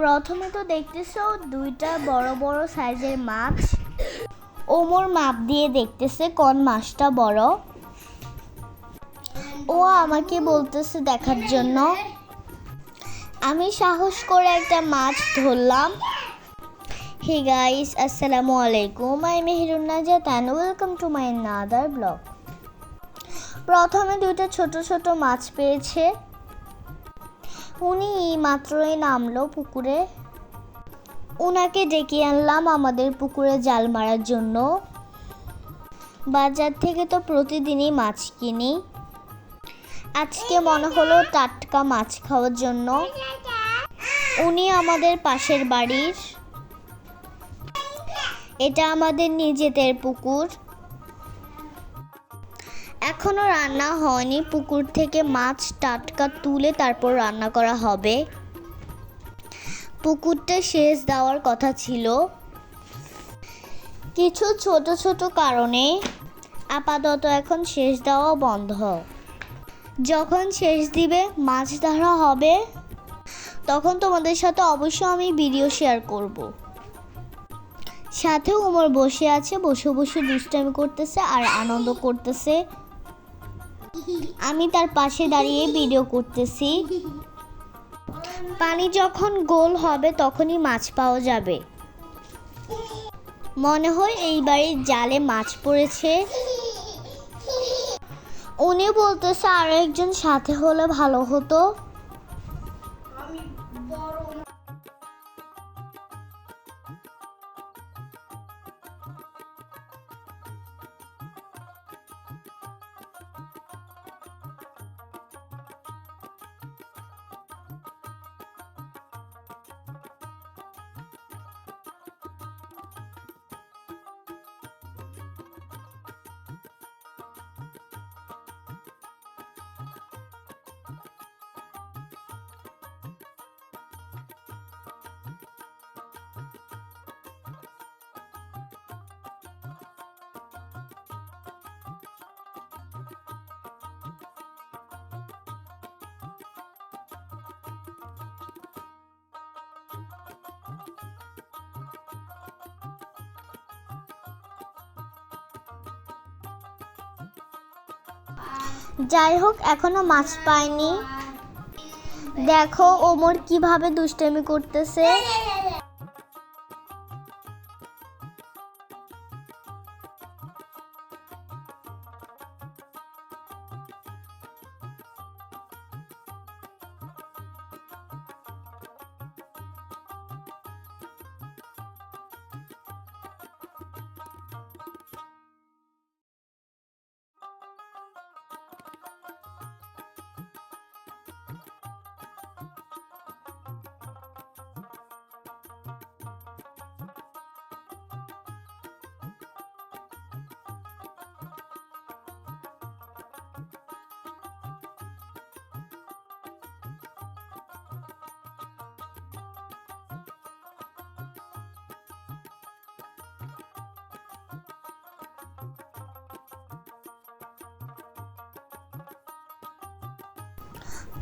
প্রথমে তো দেখতেছো দুইটা বড় বড় সাইজের মাছ। ওমর মাপ দিয়ে দেখতেছে কোন মাছটা বড়। ও আমাকে বলতেছে দেখার জন্য। আমি সাহস করে একটা মাছ ধরলাম। হে গাইস, আসসালামু আলাইকুম, I Meherun Najat and welcome to my another blog. প্রথমে দুইটা ছোট ছোট মাছ পেয়েছে। উনি মাত্রই নামলো পুকুরে। উনাকে ডেকে আনলাম আমাদের পুকুরে জাল মারার জন্য। বাজার থেকে তো প্রতিদিনই মাছ কিনি, আজকে মনে হলো টাটকা মাছ খাওয়ার জন্য। উনি আমাদের পাশের বাড়ির, এটা আমাদের নিজেদের পুকুর। এখনো রান্না হয়নি, পুকুর থেকে মাছ টাটকা তুলে তারপর রান্না করা হবে। পুকুরটা সেচ দেওয়ার কথা ছিল, কিছু ছোট ছোট কারণে আপাতত এখন সেচ দেওয়া বন্ধ। যখন সেচ দিবে মাছ ধরা হবে তখন তোমাদের সাথে অবশ্যই আমি ভিডিও শেয়ার করব। সাথে ওমর বসে আছে, বসে বসে দুষ্টামি করতেছে আর আনন্দ করতেছে। আমি তার পাশে দাঁড়িয়ে ভিডিও করতেছি। পানি যখন গোল হবে তখনই মাছ পাওয়া যাবে। মনে হয় এই বাড়ির জালে মাছ পড়েছে। উনি বলতেছে আরো একজন সাথে হলে ভালো হতো। যাই হোক, এখনো মাছ পাইনি। দেখো ওমর কিভাবে দুষ্টামি করতেছে।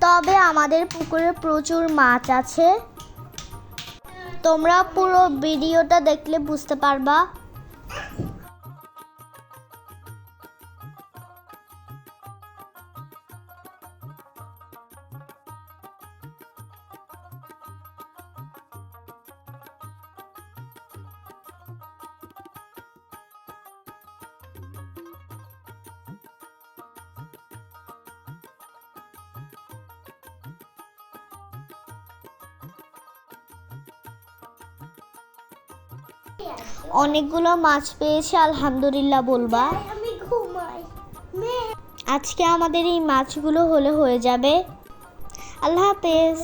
তবে আমাদের পুকুরে প্রচুর মাছ আছে। তোমরা পুরো ভিডিওটা দেখলে বুঝতে পারবা। অনেকগুলো মাছ পেয়েছে, আলহামদুলিল্লাহ বলবা। আজকে আমাদের এই মাছগুলো হলে হয়ে যাবে। আল্লাহ হাফেজ।